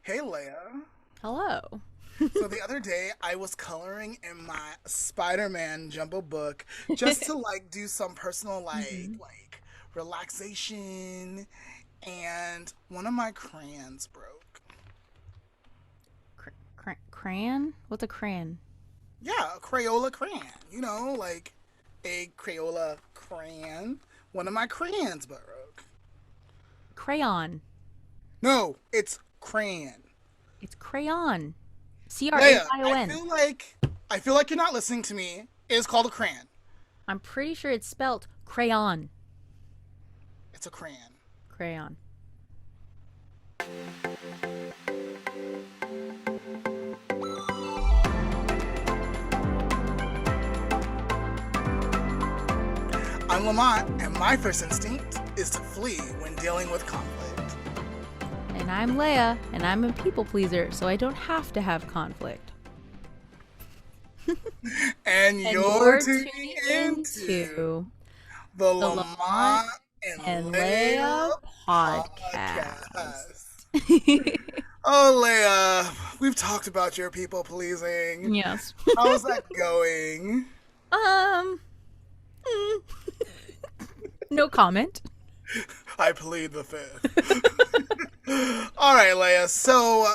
Hey Leia. Hello. So the other day I was coloring in my Spider-Man jumbo book just to do some personal hmm relaxation, and one of my crayons broke. Crayon? What's a crayon? Yeah, a Crayola crayon. Like a Crayola crayon. One of my crayons broke. Crayon. No, it's crayon. It's crayon. Leia, Crayon. I feel like you're not listening to me. It is called a crayon. I'm pretty sure it's spelt crayon. It's a crayon. Crayon. I'm Lamont, and my first instinct is to flee when dealing with conflict. And I'm Leah, and I'm a people pleaser, so I don't have to have conflict. And And you're you're tuning tuning into into the the Lamont Lamont and and Leah Leah podcast. podcast. Oh, Leah, we've talked about your people pleasing. Yes. How's that going? um. mm, No comment. I plead the fifth. All right, Leia. So,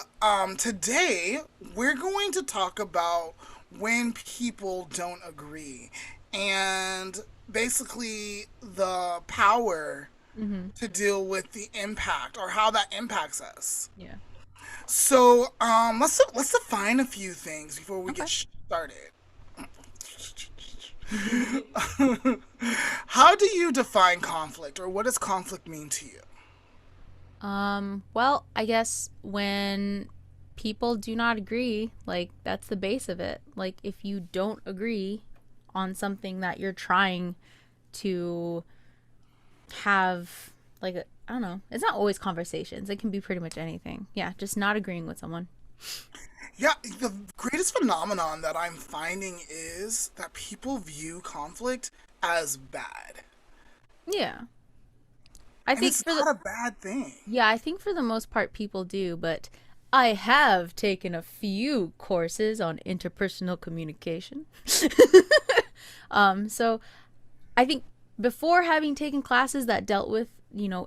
today we're going to talk about when people don't agree, and basically the power hmm to deal with the impact or how that impacts us. Yeah. So, let's define a few things before we Okay. get started. How do you define conflict, or what does conflict mean to you? Well, I guess when people do not agree, like that's the base of it. Like if you don't agree on something that you're trying to have I don't know, it's not always conversations. It can be pretty much anything. Yeah, just not agreeing with someone. Yeah, the greatest phenomenon that I'm finding is that people view conflict as bad. Yeah. I And think it's for the not a bad thing. Yeah, I think for the most part people do, but I have taken a few courses on interpersonal communication. So I think before having taken classes that dealt with,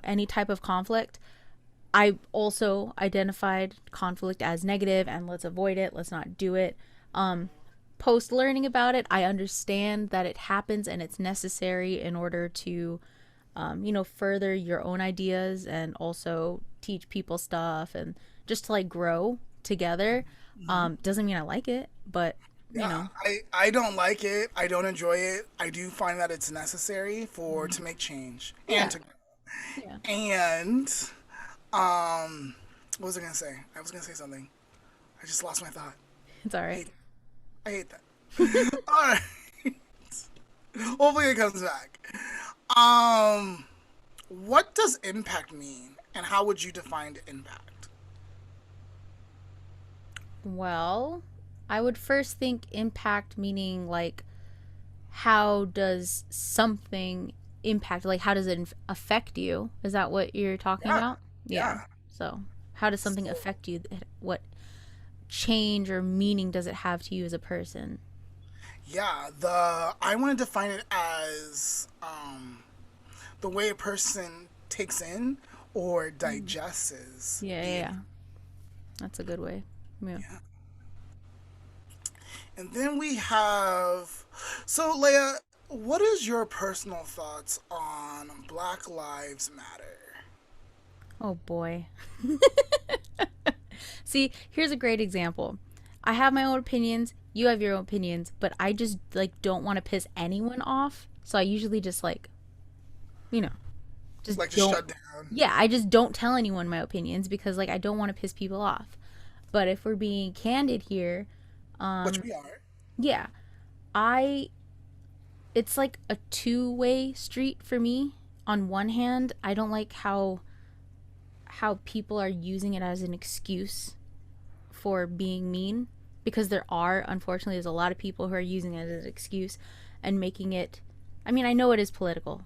any type of conflict, I also identified conflict as negative and let's avoid it, let's not do it. Post learning about it, I understand that it happens and it's necessary in order to, further your own ideas and also teach people stuff and just to like grow together. Doesn't mean I like it, but you Yeah, know, I don't like it. I don't enjoy it. I do find that it's necessary for Mhm. to make change and Yeah, to grow. yeah, And um, what was I gonna say? I was gonna say something. I just lost my thought. it's all I right. hate I hate that. All right. Hopefully it comes back. Um, what does impact mean, and how would you define impact? Well, I would first think impact meaning like how does something impact, like how does it affect you? Is that what you're talking Yeah, about? Yeah. yeah. So how does something So affect you? What change or meaning does it have to you as a person? yeah, the I want to define it as the way a person takes in or Mm. digests Yeah, the yeah, information. yeah. That's a good way. Yeah. Yeah. And then we have, so Leia, what is your personal thoughts on Black Lives Matter? Oh boy. See, here's a great example. I have my own opinions, you have your own opinions, but I just like don't want to piss anyone off. So I usually just you know, just Like to don't. shut down, Yeah, I just don't tell anyone my opinions because like I don't want to piss people off. But if we're being candid here, which we are. yeah, I it's like a two-way street for me. On one hand, I don't like how people are using it as an excuse for being mean because unfortunately there's a lot of people who are using it as an excuse and making it, I mean, I know it is political,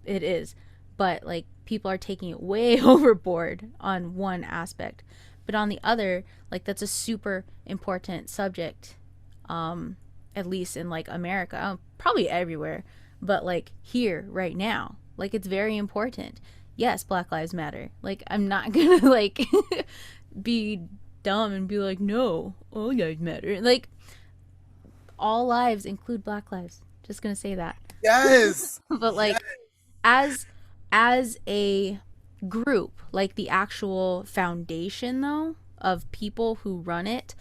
it is, but like people are taking it way overboard on one aspect. But on the other, like, that's a super important subject, at least in like America, probably everywhere, but like here right now, like it's very important. Yes, Black Lives Matter. Like, I'm not gonna like be dumb and be like, no, all lives matter. Like, all lives include Black lives. Just gonna say that. Yes. But Yes. like, as as a group, like the actual foundation though of people who run it,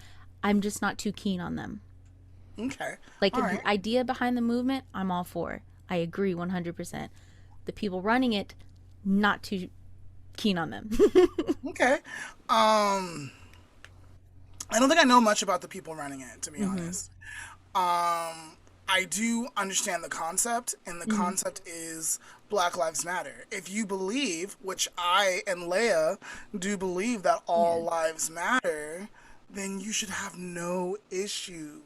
I'm just not too keen on them. Okay. Like All the right. idea behind the movement, I'm all for. I agree 100%. The people running it, not too keen on them. Okay. Um, I don't think I know much about the people running it, to be Mm-hmm. honest. I do understand the concept, and the Mm-hmm. concept is Black Lives Matter. If you believe, which I and Leia do believe, that all Yeah. lives matter, then you should have no issue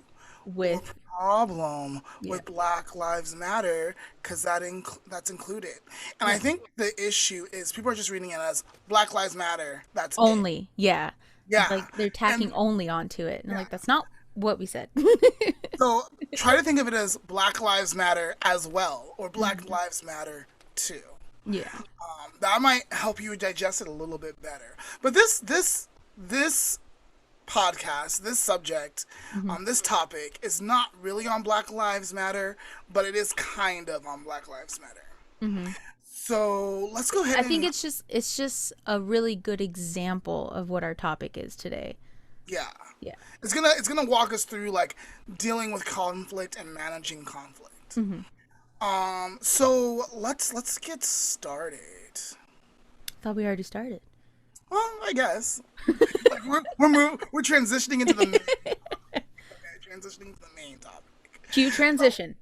or With, problem yeah. with Black Lives Matter, because that's included. And I Yeah. think the issue is people are just reading it as Black Lives Matter. That's it. Only. Yeah. Yeah. Like they're tacking And only onto it. And I'm yeah. like, that's not what we said. So try to think of it as Black Lives Matter as well, or Black Hmm. Lives Matter too. Yeah. That might help you digest it a little bit better. But this podcast, this subject, Hmm. this topic is not really on Black Lives Matter, but it is kind of on Black Lives Matter. Hmm. So let's go ahead I think and it's just a really good example of what our topic is today. yeah, Yeah. it's gonna walk us through like dealing with conflict and managing conflict. Hmm. So let's get started. Thought we already started. Well, I guess like we're transitioning into the main, okay, transitioning to the main topic. Cue transition.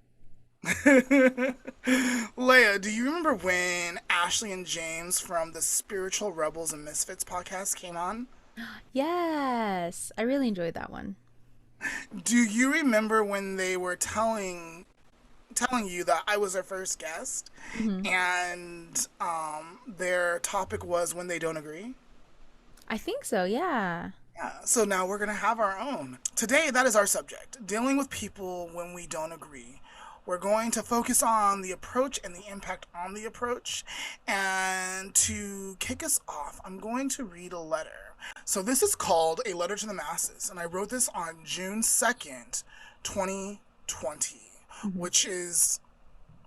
Leia, do you remember when Ashley and James from the Spiritual Rebels and Misfits podcast came on? Yes. I really enjoyed that one. Do you remember when they were telling you that I was their first guest, Hmm. and their topic was when they don't agree? I think so, yeah. Yeah, so now we're going to have our own. Today, that is our subject, dealing with people when we don't agree. We're going to focus on the approach and the impact on the approach. And to kick us off, I'm going to read a letter. So this is called A Letter to the Masses, and I wrote this on June 2nd, 2020, Hmm. which is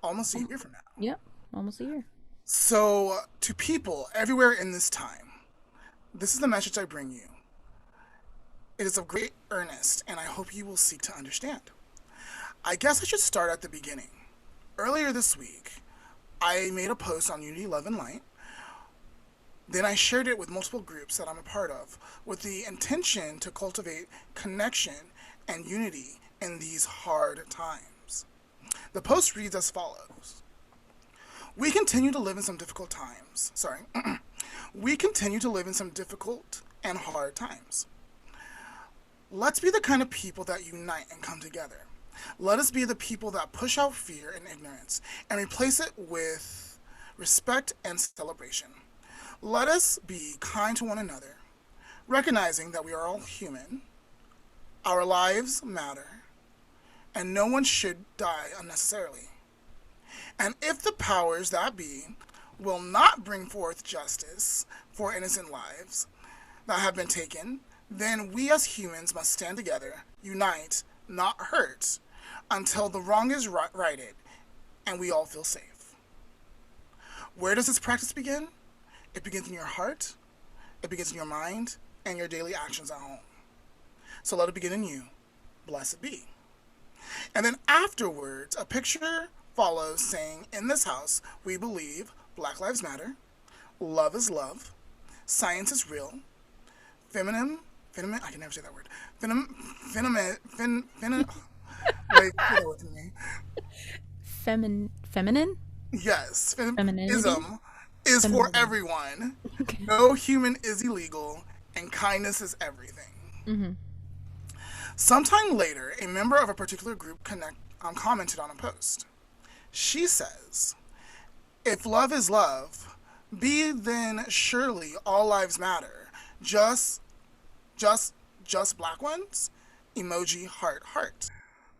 almost a year from now. Yep. Almost a year. So, to people everywhere in this time, this is the message I bring you. It is of great earnest, and I hope you will seek to understand. I guess I should start at the beginning. Earlier this week, I made a post on Unity, Love, and Light. Then I shared it with multiple groups that I'm a part of, with the intention to cultivate connection and unity in these hard times. The post reads as follows. We continue to live in some difficult times. Sorry. We continue to live in some difficult and hard times. Let's be the kind of people that unite and come together. Let us be the people that push out fear and ignorance and replace it with respect and celebration. Let us be kind to one another, recognizing that we are all human, our lives matter, and no one should die unnecessarily. And if the powers that be will not bring forth justice for innocent lives that have been taken, then we as humans must stand together, unite, not hurt, until the wrong is righted and we all feel safe. Where does this practice begin? It begins in your heart, it begins in your mind, and your daily actions at home. So let it begin in you. Blessed be. And then afterwards, a picture follows saying, in this house, we believe Black Lives Matter, love is love, science is real, I can never say that word, wait, get it with me. Feminine? Yes, Femininity? feminism is for Femininity. everyone. Okay. No human is illegal, and kindness is everything. Mm-hmm. Sometime later, a member of a particular group commented on a post. She says, if love is love, be then surely all lives matter, just Just just black ones? Emoji heart heart.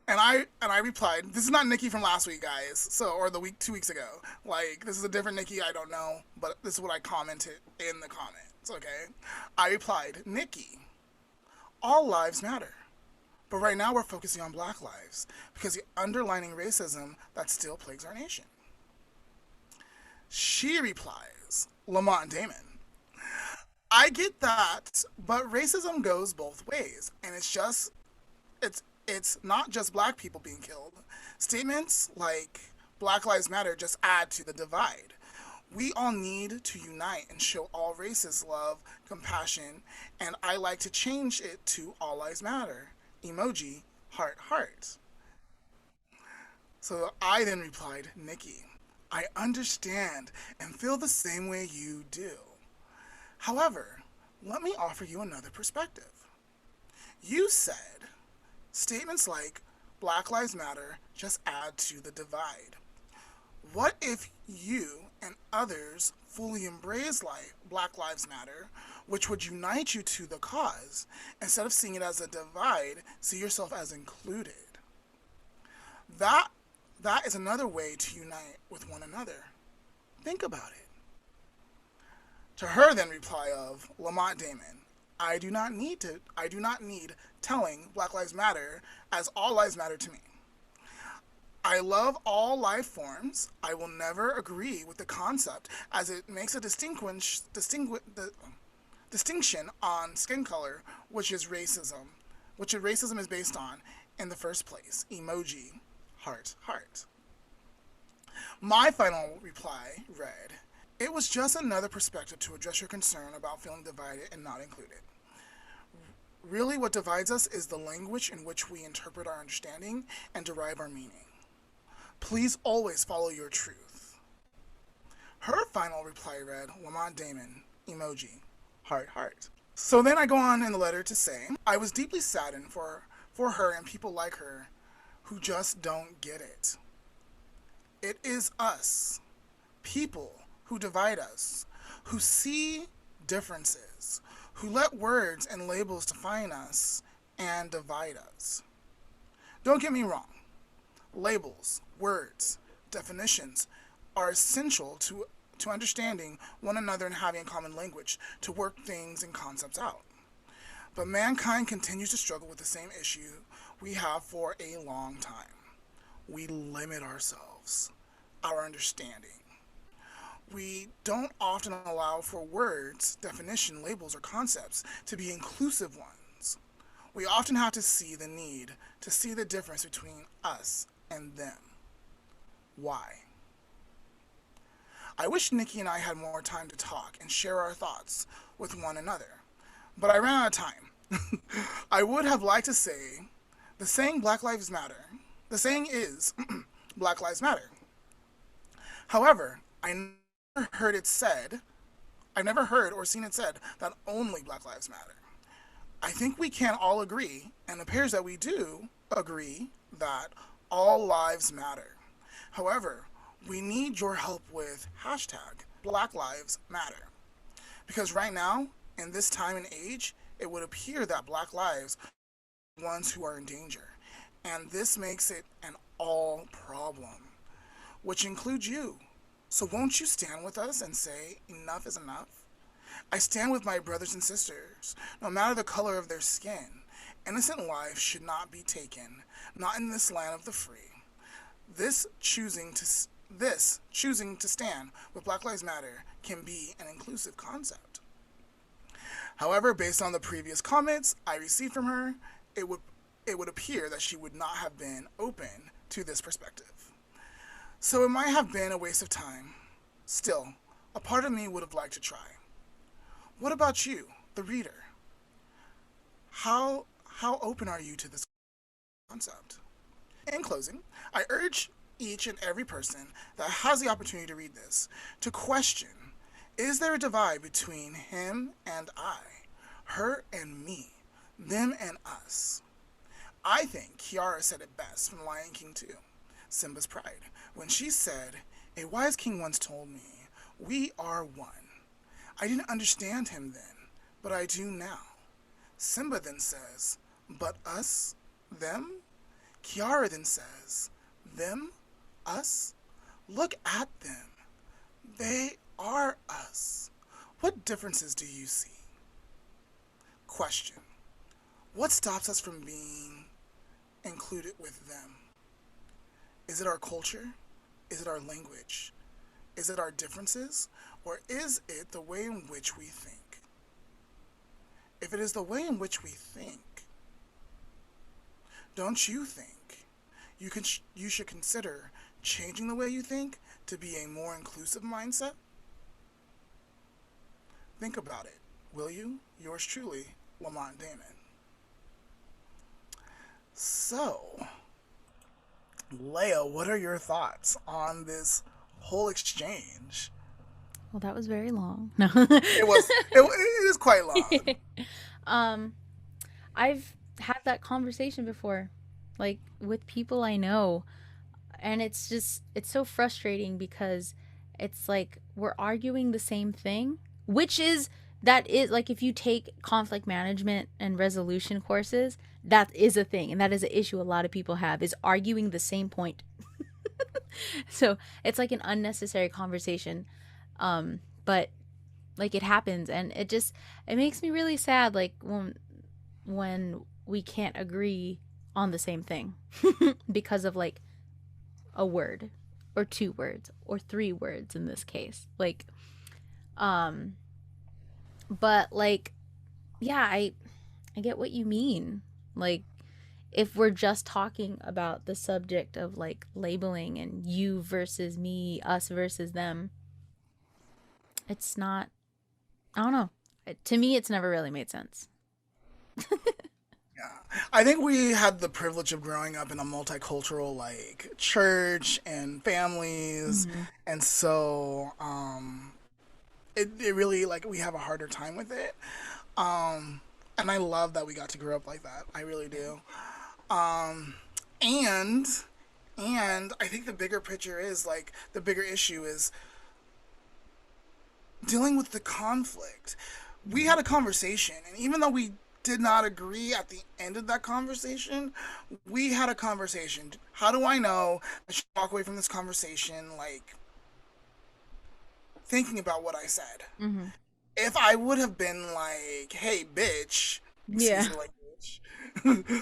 And I replied, this is not Nikki from last week, guys. So or the week 2 weeks ago. Like this is a different Nikki, I don't know, but this is what I commented in the comments, okay? I replied, Nikki, all lives matter. But right now we're focusing on black lives because the underlining racism that still plagues our nation. She replies, Lamont and Damon, I get that, but racism goes both ways, and it's not just black people being killed. Statements like Black Lives Matter just add to the divide. We all need to unite and show all races love, compassion, and I like to change it to All Lives Matter. Emoji, heart, heart. So I then replied, Nikki, I understand and feel the same way you do. However, let me offer you another perspective. You said statements like Black Lives Matter just add to the divide. What if you and others fully embrace Black Lives Matter, which would unite you to the cause, instead of seeing it as a divide, see yourself as included? That that is another way to unite with one another. Think about it. To her then reply of Lamont Damon, I do not need telling Black Lives Matter as all lives matter to me. I love all life forms. I will never agree with the concept as it makes a distinction on skin color, which racism is based on in the first place. Emoji, heart, heart. My final reply read, it was just another perspective to address your concern about feeling divided and not included. Really, what divides us is the language in which we interpret our understanding and derive our meaning. Please always follow your truth. Her final reply read, Lamont Damon, emoji, heart, heart. So then I go on in the letter to say, I was deeply saddened for her and people like her who just don't get it. It is us, people, who divide us, who see differences, who let words and labels define us and divide us. Don't get me wrong. Labels, words, definitions are essential to understanding one another and having a common language to work things and concepts out. But mankind continues to struggle with the same issue we have for a long time. We limit ourselves, our understanding. We don't often allow for words, definition, labels, or concepts to be inclusive ones. We often have to see the need to see the difference between us and them. Why? I wish Nikki and I had more time to talk and share our thoughts with one another, but I ran out of time. I would have liked to say, the saying Black Lives Matter. The saying is, Black Lives Matter. However, I've never heard or seen it said that only Black Lives Matter. I think we can all agree, and it appears that we do agree, that all lives matter. However, we need your help with hashtag Black Lives Matter. Because right now, in this time and age, it would appear that black lives are the ones who are in danger. And this makes it an all problem, which includes you. So won't you stand with us and say, enough is enough? I stand with my brothers and sisters, no matter the color of their skin. Innocent lives should not be taken, not in this land of the free. This choosing to stand with Black Lives Matter can be an inclusive concept. However, based on the previous comments I received from her, it would appear that she would not have been open to this perspective. So it might have been a waste of time. Still, a part of me would have liked to try. What about you, the reader? How open are you to this concept? In closing, I urge each and every person that has the opportunity to read this to question, is there a divide between him and I, her and me, them and us? I think Kiara said it best from Lion King 2, Simba's Pride, when she said, a wise king once told me, we are one. I didn't understand him then, but I do now. Simba then says, but us? Them? Kiara then says, them? Us? Look at them. They are us. What differences do you see? Question. What stops us from being included with them? Is it our culture? Is it our language? Is it our differences? Or is it the way in which we think? If it is the way in which we think, don't you think you should consider changing the way you think to be a more inclusive mindset? Think about it, will you? Yours truly, Lamont Damon. So, Leah, what are your thoughts on this whole exchange? Well, that was very long. No. It is quite long. um, I've had that conversation before, like with people I know, and it's so frustrating because it's like we're arguing the same thing, which is that is like if you take conflict management and resolution courses, that is a thing, and that is an issue a lot of people have is arguing the same point. So it's like an unnecessary conversation, but like it happens, and it makes me really sad, like when we can't agree on the same thing because of like a word or two words or three words in this case, like um but like yeah, I get what you mean. Like if we're just talking about the subject of like labeling and you versus me, us versus them, it's not, I don't know. To me, it's never really made sense. Yeah. I think we had the privilege of growing up in a multicultural like church and families, Mm-hmm. and so it really like we have a harder time with it. And I love that we got to grow up like that. I really do. Um, and and I think the bigger picture is like the bigger issue is dealing with the conflict. We had a conversation, and even though we did not agree at the end of that conversation, we had a conversation. How do I know I should walk away from this conversation like thinking about what I said? Mm-hmm. If I would have been like, hey, bitch, excuse Yeah. the language,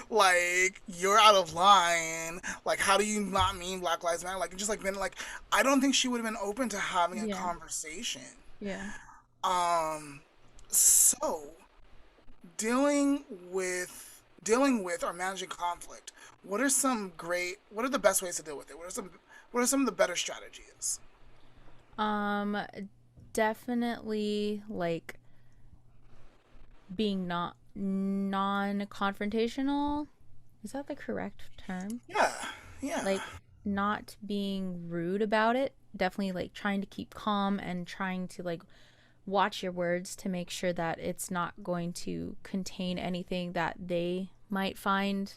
like, you're out of line, like, how do you not mean Black Lives Matter? Like, just like, been like, I don't think she would have been open to having a Yeah. conversation. Yeah. Um, so, dealing with or managing conflict, what are the best ways to deal with it? What are some of the better strategies? Um, Definitely like being not non-confrontational. Is that the correct term? Yeah, yeah. Like not being rude about it. Definitely like trying to keep calm and trying to like watch your words to make sure that it's not going to contain anything that they might find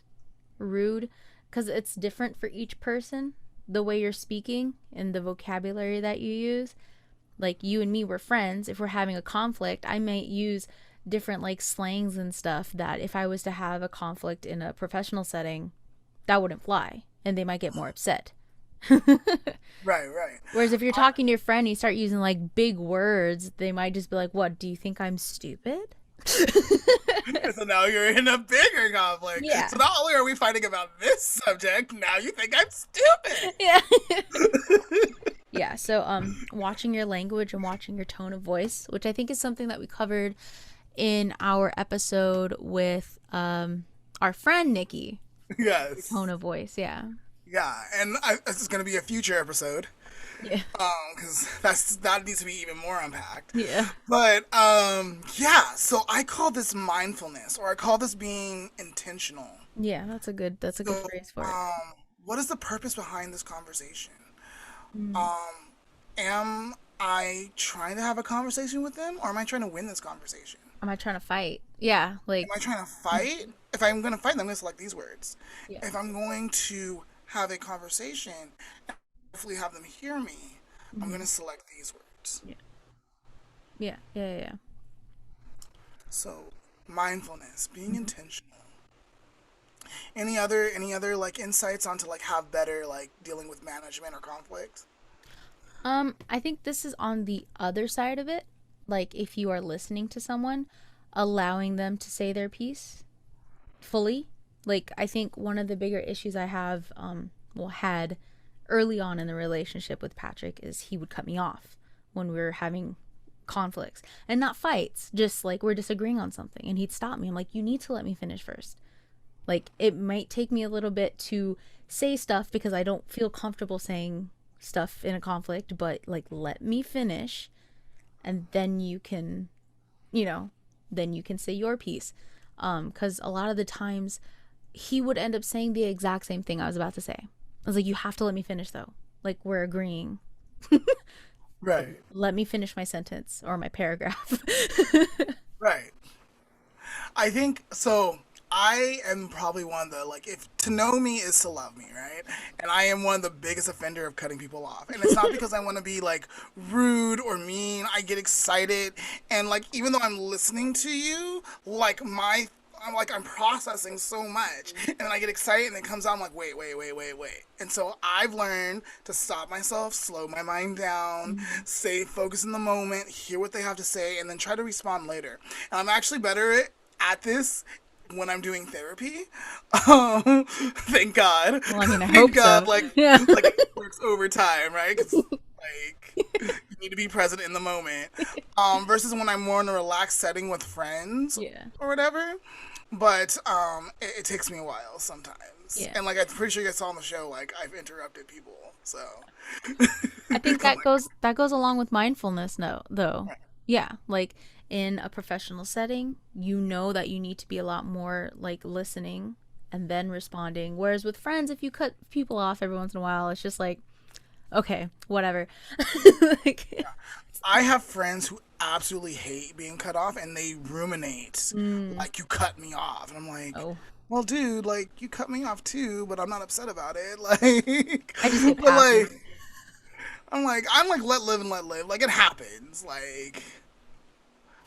rude, because it's different for each person, the way you're speaking and the vocabulary that you use. Like you and me were friends. If we're having a conflict, I might use different like slangs and stuff that if I was to have a conflict in a professional setting, that wouldn't fly and they might get more upset. Right, right. Whereas if you're talking to your friend and you start using like big words, they might just be like, what, do you think I'm stupid? So now you're in a bigger conflict. Yeah. So not only are we fighting about this subject, now you think I'm stupid. Yeah. Yeah, so watching your language and watching your tone of voice, which I think is something that we covered in our episode with our friend Nikki. Your Yes. tone of voice, yeah. Yeah, and this is going to be a future episode Yeah. because that needs to be even more unpacked. Yeah. But yeah, so I call this mindfulness, or I call this being intentional. Yeah, that's a good So, phrase for it. what is the purpose behind this conversation? Mm. Um, am I trying to have a conversation with them, or am I trying to win this conversation? Am I trying to fight? Yeah, Am like I trying to fight? If I'm going to fight, then I'm going to select these words. yeah. If I'm going to have a conversation and hopefully have them hear me, I'm going Hmm. to select these words. Yeah. Yeah. Yeah. Yeah. So, Mindfulness, being intentional. Any other like insights onto like have better like dealing with management or conflict? I think this is on the other side of it. Like if you are listening to someone, allowing them to say their piece fully. Like I think one of the bigger issues I have, had early on in the relationship with Patrick is he would cut me off when we were having conflicts and not fights, just like we're disagreeing on something, and he'd stop me. I'm like, you need to let me finish first. Like it might take me a little bit to say stuff because I don't feel comfortable saying stuff in a conflict, but like let me finish and then you can, you know, then you can say your piece. Cuz a lot of the times he would end up saying the exact same thing I was about to say. I was like, you have to let me finish though. Like we're agreeing. Right. Let me finish my sentence or my paragraph. Right. I think so. I am probably one of the like if to know me is to love me, right? And I am one of the biggest offender of cutting people off. And it's not because I want to be like rude or mean. I get excited and like even though I'm listening to you, like I'm processing so much and then I get excited and it comes out I'm like wait. And so I've learned to stop myself, slow my mind down, Mm-hmm. stay focused in the moment, hear what they have to say and then try to respond later. And I'm actually better at this when I'm doing therapy. Thank God. Well, I mean, I Thank hope God, so. Yeah. like it works overtime, right? 'Cause, like you need to be present in the moment. Versus when I'm more in a relaxed setting with friends Yeah. or whatever. But it takes me a while sometimes. Yeah. And like I'm pretty sure you guys saw on the show, like I've interrupted people. So I think I'm that goes along with mindfulness no though. like, Yeah, like in a professional setting, you know that you need to be a lot more like listening and then responding. Whereas with friends, if you cut people off every once in a while, it's just like, okay, whatever. Like, I have friends who absolutely hate being cut off and they ruminate mm, like you cut me off. And I'm like, oh, well, dude, like you cut me off too, but I'm not upset about it. Like, I just get but passive. like, I'm like, let live and let live. Like it happens. Like,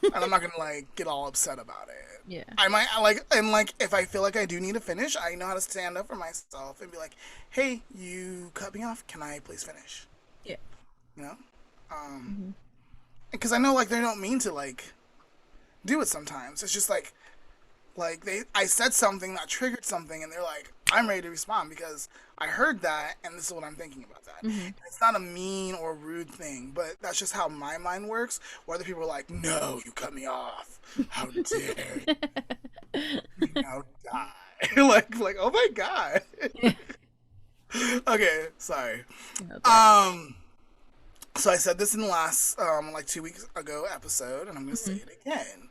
and I'm not gonna like get all upset about it. Yeah. I might like and like if I feel like I do need to finish, I know how to stand up for myself and be like, hey, you cut me off. Can I please finish? Yeah. You know, Hmm. because I know like they don't mean to like do it sometimes. It's just like they I said something that triggered something and they're like I'm ready to respond because I heard that and this is what I'm thinking about that. Hmm. It's not a mean or rude thing, but that's just how my mind works. Where other people are like, "No, you cut me off. How dare you now die?" like oh my god. Okay, sorry. That's all right. Um so I said this in the last like 2 weeks ago episode and I'm gonna say Hmm. it again.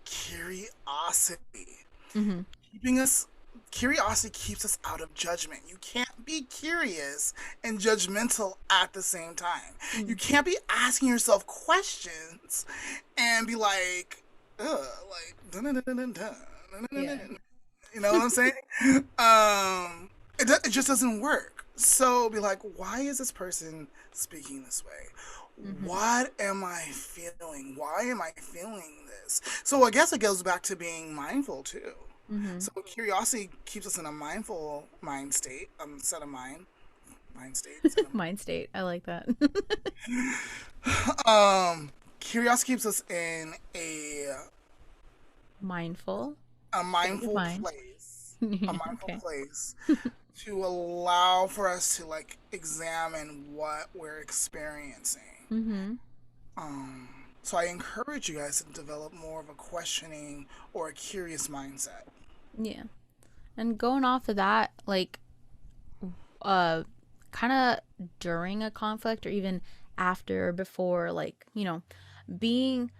Curiosity. Hmm. Keeping us Curiosity keeps us out of judgment. You can't be curious and judgmental at the same time. You Mm. can't be asking yourself questions and be like, ugh, like dun, dun, dun, dun, dun, dun, dun, dun, Yeah. dun. You know what I'm saying? It just doesn't work. So be like, why is this person speaking this way? Hmm. What am I feeling? Why am I feeling this? So I guess it goes back to being mindful too. Hmm. So curiosity keeps us in a mindful mind state, set of mind state, set of Mind state. I like that. mind. Curiosity keeps us in Mindful a state of mindful mind. place, a mindful Okay. place to allow for us to like examine what we're experiencing. Hmm. Um, so I encourage you guys to develop more of a questioning or a curious mindset. Yeah. And going off of that, like, uh, kind of during a conflict or even after or before, like, being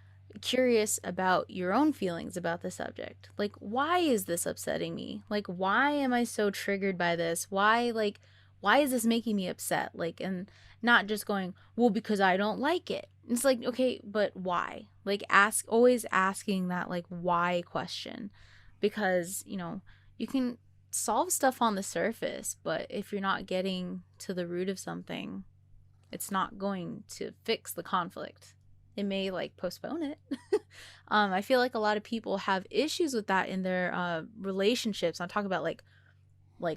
curious about your own feelings about the subject. Like, why is this upsetting me? Like, why am I so triggered by this? Why is this making me upset? Like, and not just going, well, because I don't like it. It's like, okay, but why? Like, always asking that, like, why question. Because, you can solve stuff on the surface, but if you're not getting to the root of something, it's not going to fix the conflict. it may like postpone it. I feel like a lot of people have issues with that in their relationships. I'm talking about like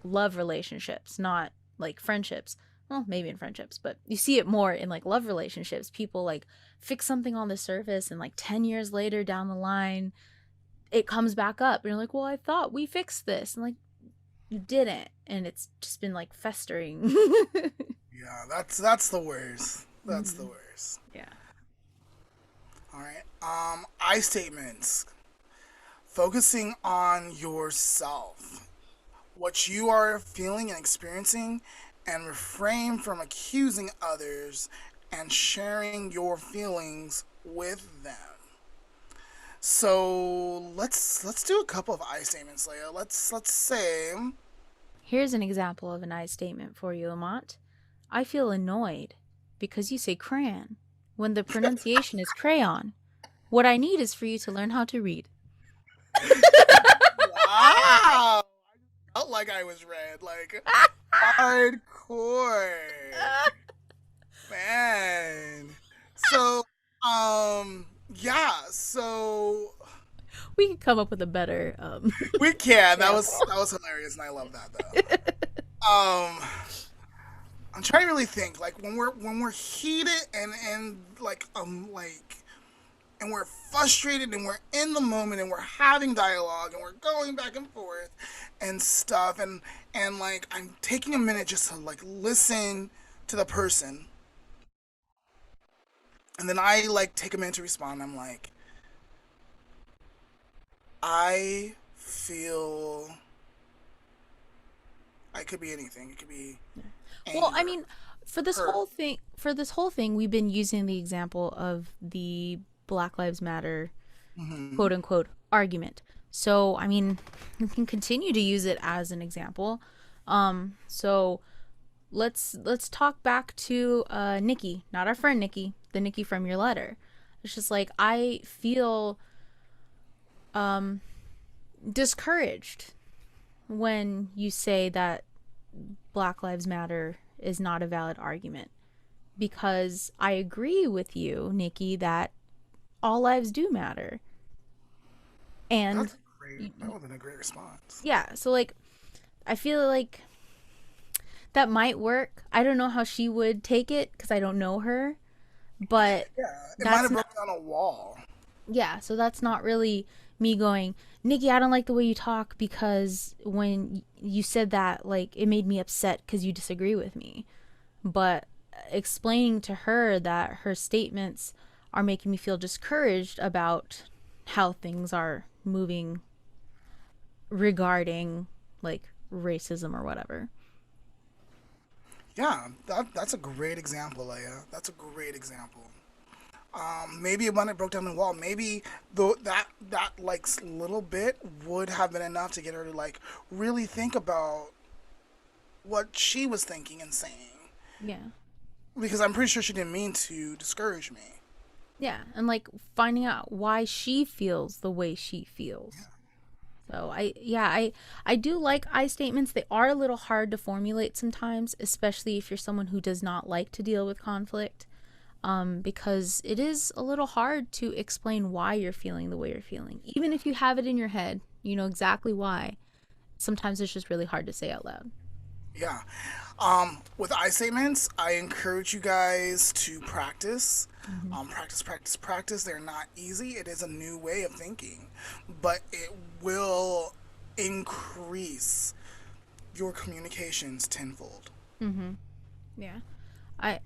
love relationships, not like friendships. Well, maybe in friendships, but you see it more in like love relationships. People like fix something on the surface, and like 10 years later down the line, it comes back up. And you're like, well, I thought we fixed this. And like, you didn't. And it's just been like festering. Yeah, that's the worst. That's the Mhm. worst. Yeah. All right. I statements. Focusing on yourself, what you are feeling and experiencing, and refrain from accusing others and sharing your feelings with them. So let's do a couple of I statements, Leah. Let's say, Here's an example of an I statement for you, Lamont. I feel annoyed because you say crayon when the pronunciation is crayon. What I need is for you to learn how to read. wow, felt like I was read, like hardcore, man. So, yeah. So We could come up with a better we can. That was example. that was hilarious, and I love that though. Um, I'm trying to really think, like when we're heated and and we're frustrated and we're in the moment and we're having dialogue and we're going back and forth and stuff and like I'm taking a minute just to like listen to the person, and then I like take a minute to respond. I'm like, I feel, I could be anything. It could be Well, I anger, mean, for this hurt. whole thing, we've been using the example of the Black Lives Matter Hmm. quote unquote argument. So, I mean, you can continue to use it as an example. So let's talk back to Nikki, not our friend Nikki, the Nikki from your letter. It's just like I feel um discouraged when you say that Black Lives Matter is not a valid argument, because I agree with you, Nikki, that all lives do matter. That's And great. That would have been a great response. yeah, so like I feel like that might work. I don't know how she would take it because I don't know her, but Yeah, it might that's have not, broken down a wall. yeah, so that's not really me going, Nikki, I don't like the way you talk because when you said that, like, it made me upset because you disagree with me. But explaining to her that her statements are making me feel discouraged about how things are moving regarding like racism or whatever. Yeah, that's a great example, Leia. That's a great example. Maybe when it broke down the wall, maybe that like little bit would have been enough to get her to like really think about what she was thinking and saying. Yeah. Because I'm pretty sure she didn't mean to discourage me. Yeah, and like finding out why she feels the way she feels. So I do like I statements. They are a little hard to formulate sometimes, especially if you're someone who does not like to deal with conflict. Because it is a little hard to explain why you're feeling the way you're feeling. Even if you have it in your head, you know exactly why. Sometimes it's just really hard to say out loud. Yeah. With I statements, I encourage you guys to practice. Hmm. Practice, practice, practice. They're not easy. It is a new way of thinking, but it will increase your communications tenfold. Hmm. Yeah. I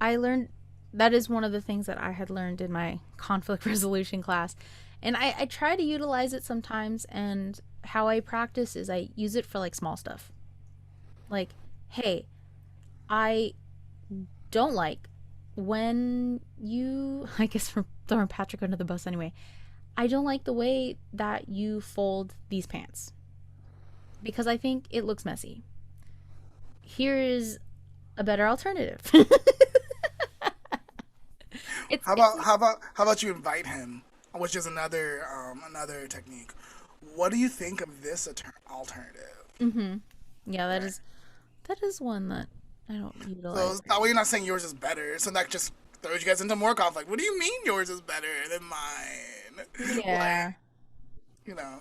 I learned that is one of the things that I had learned in my conflict resolution class. And I try to utilize it sometimes, and how I practice is I use it for like small stuff. Like, hey, I don't like when you I guess from throwing Patrick under the bus anyway. I don't like the way that you fold these pants because I think it looks messy. Here is a better alternative. It's How about you invite him, which is another technique. What do you think of this alternative? mhm. Yeah, Right. that is one that I don't So utilize. that way you're not saying yours is better. So that just throws you guys into more conflict. What do you mean yours is better than mine? Yeah. Like, you know,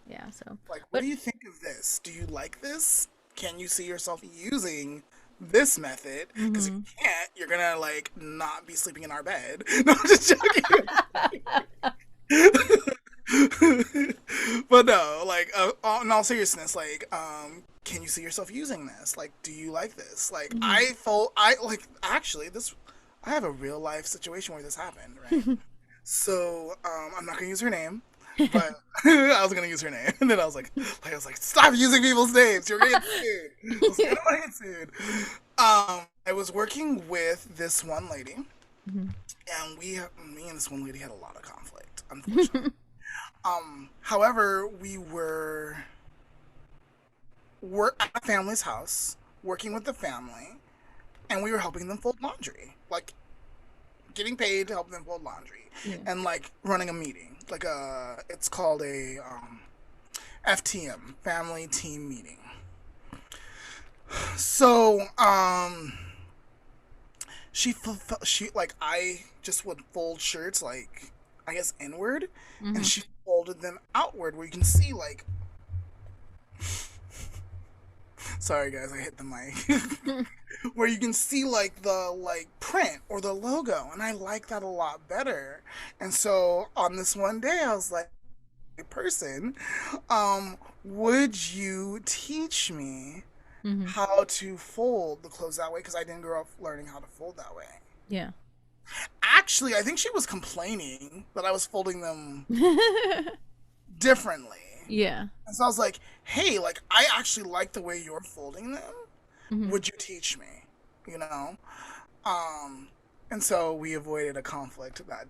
Yeah, so. like, what But do you think of this? Do you like this? Can you see yourself using this method? Because if mhm. you can't, you're gonna like not be sleeping in our bed. No, I'm just joking. But no, like, in all seriousness, like, can you see yourself using this? Like, do you like this? Like, Mhm. I like, actually, this, I have a real life situation where this happened, right? So, I'm not gonna use her name, but I was gonna use her name, and then I was like, stop using people's names. You're gonna get sued. I was like, I don't want to get sued. I was working with this one lady, Mhm. and me and this one lady had a lot of conflict, unfortunately. However, we're at a family's house, working with the family, and we were helping them fold laundry, like getting paid to help them fold laundry, Yeah. and like running a meeting, like it's called a FTM, family team meeting. So she like I just would fold shirts like I guess inward, and Mhm. she folded them outward where you can see like. Sorry guys, I hit the mic. Where you can see like the like print or the logo, and I like that a lot better. And so on this one day I was like, person, would you teach me Mhm. how to fold the clothes that way, because I didn't grow up learning how to fold that way. Yeah. Actually, I think she was complaining that I was folding them differently. Yeah. And so I was like, hey, like, I actually like the way you're folding them. Mhm. Would you teach me? You know? Um, and so we avoided a conflict that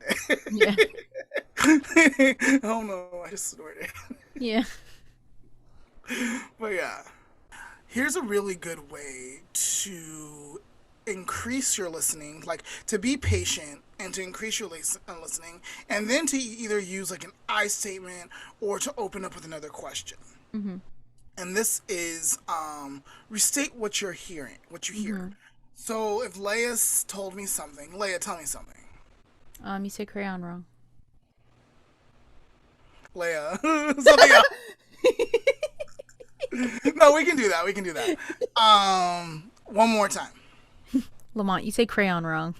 Yeah. day. Oh no, I just snorted. Yeah. But yeah, here's a really good way to increase your listening, like to be patient and to increase your listening, and then to either use like an I statement or to open up with another question. Mhm. And this is restate what you're hearing, what you hear. Mhm. So if Leia's told me something, Leia, tell me something. You say crayon wrong. Leia, something else. No, we can do that. We can do that. One more time. Lamont, you say crayon wrong.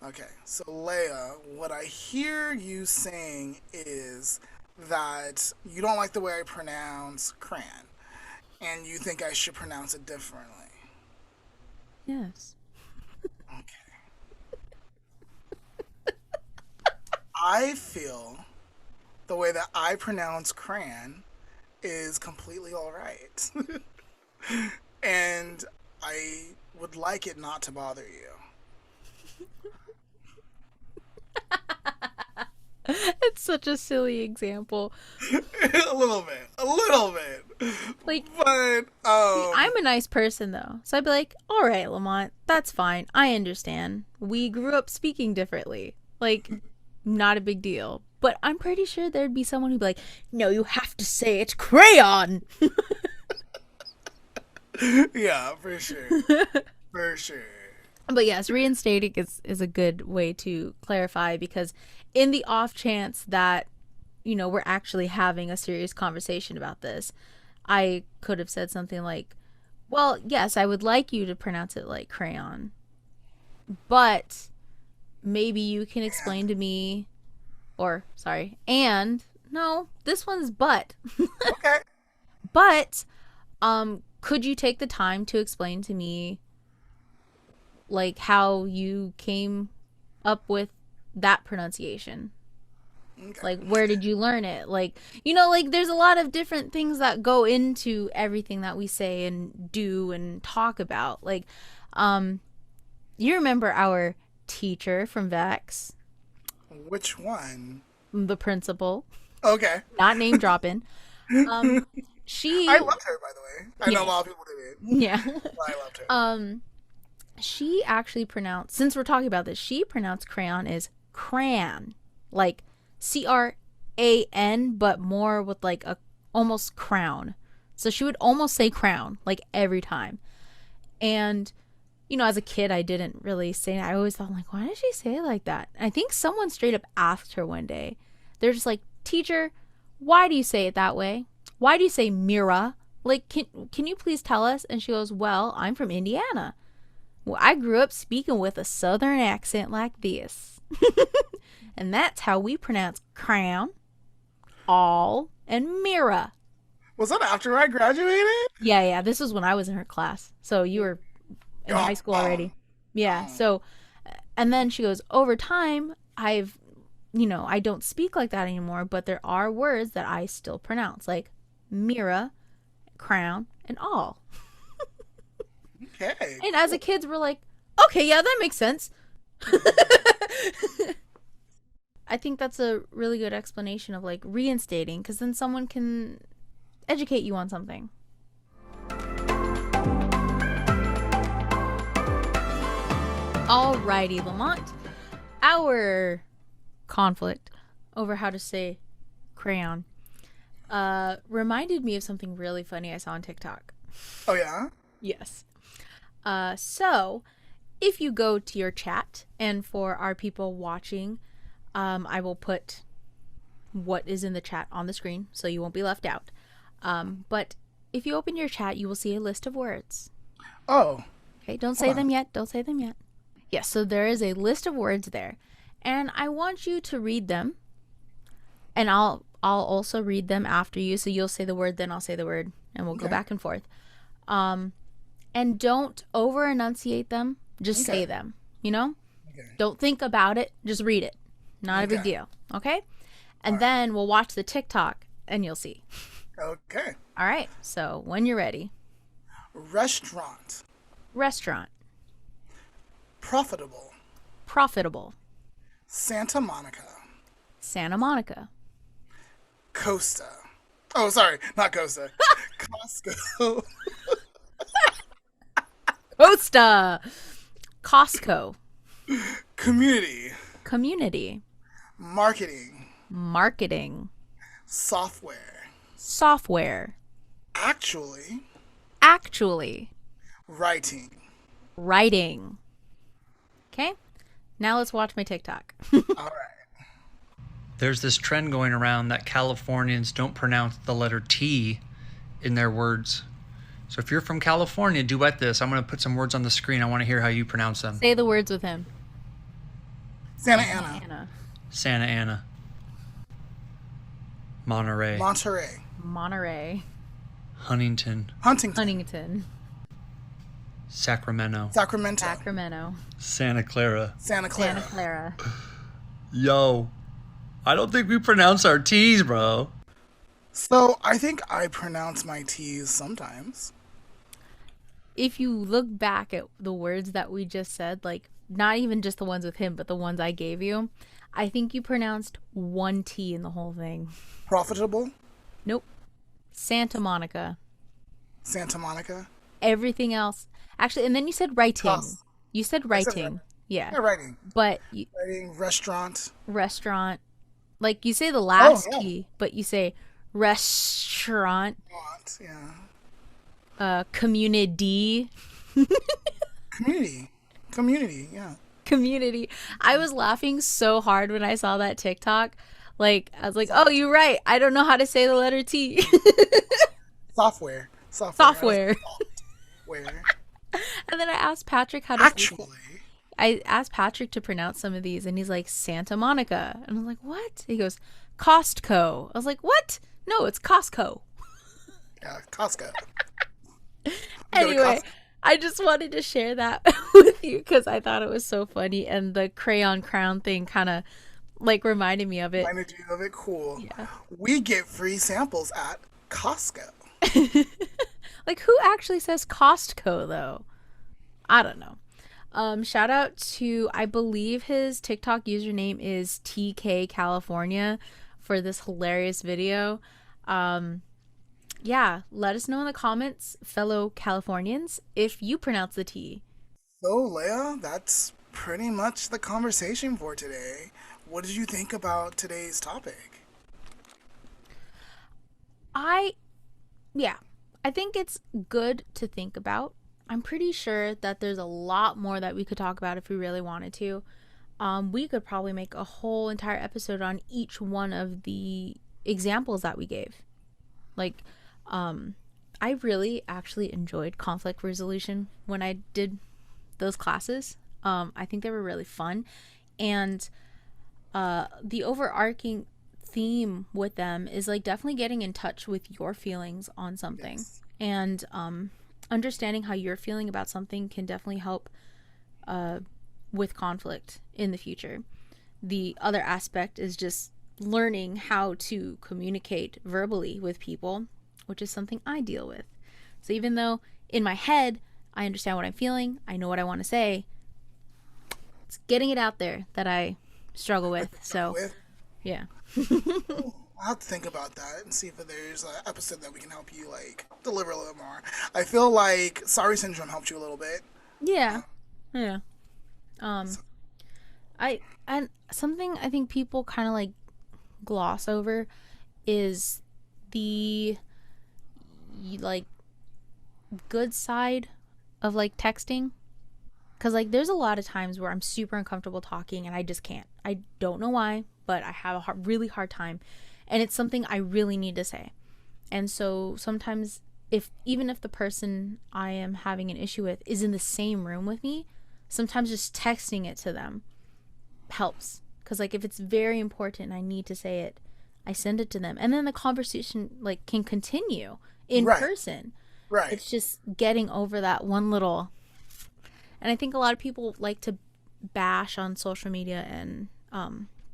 Okay, so Leia, what I hear you saying is that you don't like the way I pronounce crayon, and you think I should pronounce it differently. Yes. Okay. I feel the way that I pronounce crayon is completely alright. And I would like it not to bother you. It's such a silly example. A little bit. A little bit. Like, But, I'm a nice person though. So I'd be like, all right, Lamont, that's fine. I understand. We grew up speaking differently. Like, not a big deal. But I'm pretty sure there'd be someone who'd be like, no, you have to say it's crayon. yeah, for sure. For sure. But yes, reinstating is a good way to clarify, because in the off chance that, we're actually having a serious conversation about this, I could have said something like, well, yes, I would like you to pronounce it like crayon, but maybe you can explain And, to me, or sorry, and no, this one's but. okay. But could you take the time to explain to me like how you came up with that pronunciation? Okay. Like, where did you learn it? Like, like there's a lot of different things that go into everything that we say and do and talk about. Like, you remember our teacher from Vex, Which one? the principal, Okay. not name dropping. Um, I she, loved her, by the way. I know a yeah, lot of people did, yeah. but I loved her. She actually pronounced, since we're talking about this, she pronounced crayon as crayon, like CRAN, but more with like a almost crown. So she would almost say crown like every time. And you know, as a kid, I didn't really say it. I always thought, like, why did she say it like that? And I think someone straight up asked her one day. They're just like, teacher, why do you say it that way? Why do you say Mira? Like, can you please tell us? And she goes, well, I'm from Indiana. Well, I grew up speaking with a southern accent like this. And that's how we pronounce crown, all, and Mira. Was that after I graduated? Yeah. This was when I was in her class. So you were in high school already. Yeah. So, and then she goes, over time, I don't speak like that anymore, but there are words that I still pronounce, like Mira, crown, and all. Okay. And as a kids, we're like, okay, yeah, that makes sense. I think that's a really good explanation of like reinstating, because then someone can educate you on something. Alrighty, Lamont. Our conflict over how to say crayon reminded me of something really funny I saw on TikTok. Oh, yeah? Yes. So, if you go to your chat, and for our people watching, I will put what is in the chat on the screen, so you won't be left out. But if you open your chat, you will see a list of words. Oh. Okay, don't say them yet. Don't say them yet. Yes, so there is a list of words there. And I want you to read them. And I'll also read them after you. So you'll say the word, then I'll say the word, and we'll go back and forth. And don't over enunciate them. Just say them, you know? Okay. Don't think about it. Just read it. Not a big deal. Okay? And then we'll watch the TikTok and you'll see. Okay. All right. So when you're ready. Restaurant. Restaurant. Profitable. Profitable. Santa Monica. Santa Monica. Costa. Oh, sorry. Not Costa. Costco. Costa. Costco. Community. Community. Marketing. Marketing. Software. Software. Actually. Actually. Writing. Writing. Okay? Now let's watch my TikTok. All right. There's this trend going around that Californians don't pronounce the letter T in their words. So if you're from California, duet this. I'm going to put some words on the screen. I want to hear how you pronounce them. Say the words with him. Santa Ana. Anna. Santa Ana. Monterey. Monterey. Monterey. Huntington. Huntington. Huntington. Sacramento. Sacramento. Sacramento. Santa Clara. Santa Clara. Santa Clara. Yo, I don't think we pronounce our T's, bro. So I think I pronounce my T's sometimes. If you look back at the words that we just said, like not even just the ones with him, but the ones I gave you, I think you pronounced one T in the whole thing. Profitable. Nope. Santa Monica. Santa Monica. Everything else. Actually, and then you said writing. Cost. You said writing. Yeah. Yeah, writing. But Writing. Restaurant. restaurant. Like you say the last yeah. T, but you say restaurant. Yeah. Community. Community. Community. Yeah. Community. I was laughing so hard when I saw that TikTok. Like, I was like, oh, you're right. I don't know how to say the letter T. Software. Software. Software. And then I asked Patrick how to Actually. I asked Patrick to pronounce some of these, and he's like, Santa Monica. And I'm like, what? He goes, Costco. I was like, what? No, it's Costco. Yeah, Costco. Anyway, I just wanted to share that with you because I thought it was so funny, and the crayon crown thing kind of like reminded me of it. Reminded you of it. Cool. Yeah. We get free samples at Costco. Like, who actually says Costco though? I don't know. Shout out to, I believe his TikTok username is TK California for this hilarious video. Yeah, let us know in the comments, fellow Californians, if you pronounce the T. So, Leah, that's pretty much the conversation for today. What did you think about today's topic? I think it's good to think about. I'm pretty sure that there's a lot more that we could talk about if we really wanted to. We could probably make a whole entire episode on each one of the examples that we gave. Like, I really actually enjoyed conflict resolution when I did those classes. I think they were really fun. And the overarching theme with them is like definitely getting in touch with your feelings on something. Yes. And understanding how you're feeling about something can definitely help with conflict in the future. The other aspect is just learning how to communicate verbally with people, which is something I deal with. So even though in my head I understand what I'm feeling, I know what I want to say, it's getting it out there that I struggle with. So yeah. I'll have to think about that and see if there's an episode that we can help you like deliver a little more. I feel like Sorry Syndrome helped you a little bit. Yeah. Yeah. And something I think people kind of like gloss over is the like good side of like texting, because like there's a lot of times where I'm super uncomfortable talking and I just can't. I don't know why, but I have a really hard time, and it's something I really need to say. And so sometimes even if the person I am having an issue with is in the same room with me, sometimes just texting it to them helps, because like if it's very important and I need to say it, I send it to them, and then the conversation like can continue in person. Right. It's just getting over that one little. And I think a lot of people like to bash on social media and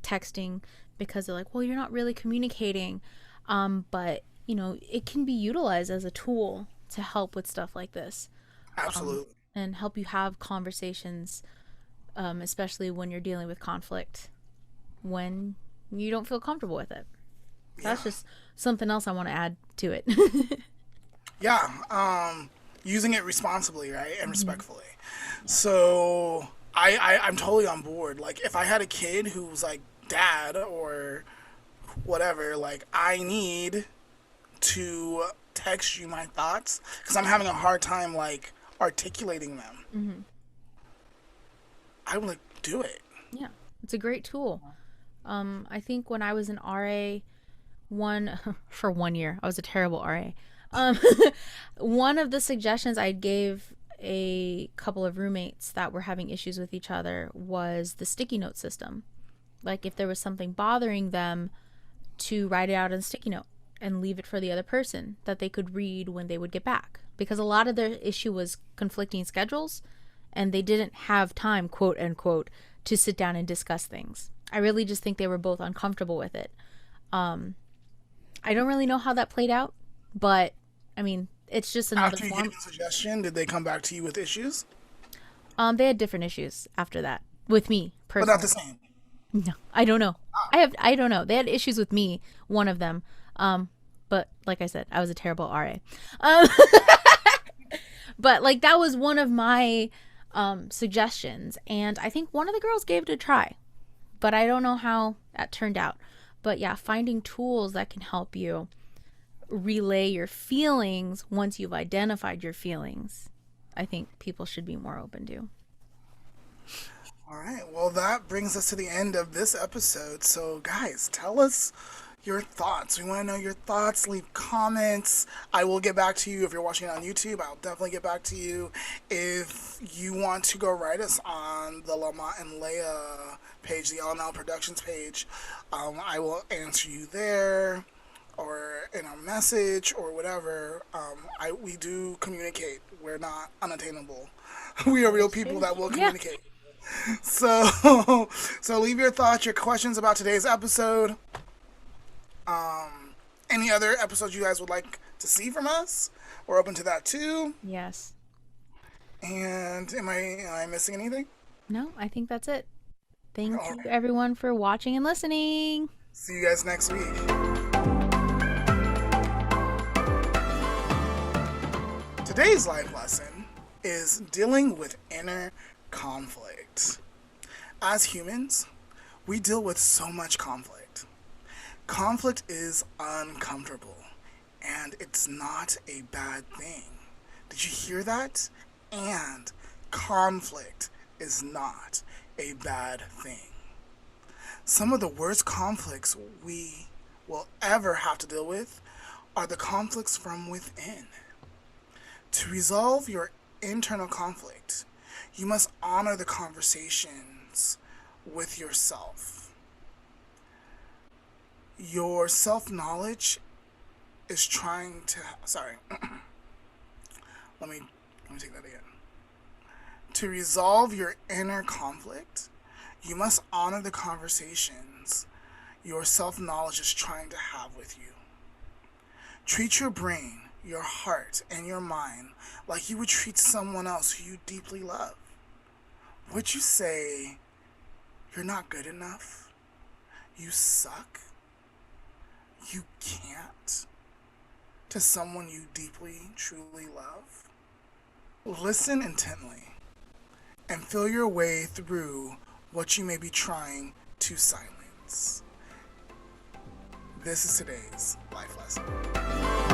texting because they're like, well, you're not really communicating. But you know, it can be utilized as a tool to help with stuff like this. Absolutely. And help you have conversations, especially when you're dealing with conflict, when you don't feel comfortable with it. That's just something else I want to add to it. Yeah. Using it responsibly, right, and respectfully. So I'm totally on board. Like if I had a kid who's like dad or whatever, like I need to text you my thoughts because I'm having a hard time like articulating them. I would like do it. Yeah, it's a great tool. I think when I was in RA for 1 year, I was a terrible RA. One of the suggestions I gave a couple of roommates that were having issues with each other was the sticky note system. Like if there was something bothering them, to write it out on a sticky note and leave it for the other person that they could read when they would get back. Because a lot of their issue was conflicting schedules and they didn't have time, quote unquote, to sit down and discuss things. I really just think they were both uncomfortable with it. I don't really know how that played out, but I mean, it's just another After you form. gave a suggestion, did they come back to you with issues? They had different issues after that with me But personally. not the same. No, I don't know. I don't know. They had issues with me, one of them. But like I said, I was a terrible RA. But like that was one of my suggestions, and I think one of the girls gave it a try. But I don't know how that turned out. But yeah, finding tools that can help you relay your feelings once you've identified your feelings, I think people should be more open to. All right. Well, that brings us to the end of this episode. So, guys, tell us your thoughts. We want to know your thoughts. Leave comments. I will get back to you if you're watching it on YouTube. I'll definitely get back to you. If you want to go write us on the Lamont and Leah page, the LNL Productions page, I will answer you there or in a message or whatever. We do communicate. We're not unattainable. We are real people that will communicate. So leave your thoughts, your questions about today's episode. Any other episodes you guys would like to see from us? We're open to that too. Yes. And am I missing anything? No, I think that's it. Thank you everyone for watching and listening. See you guys next week. Today's life lesson is dealing with inner conflict. As humans, we deal with so much conflict. Conflict is uncomfortable, and it's not a bad thing. Did you hear that? And conflict is not a bad thing. Some of the worst conflicts we will ever have to deal with are the conflicts from within. To resolve your internal conflict, you must honor the conversations with yourself. Your self-knowledge is trying to... Sorry. Let me take that again. To resolve your inner conflict, you must honor the conversations your self-knowledge is trying to have with you. Treat your brain, your heart, and your mind like you would treat someone else who you deeply love. Would you say, you're not good enough? You suck? You can't? To someone you deeply, truly love? Listen intently and feel your way through what you may be trying to silence. This is today's life lesson.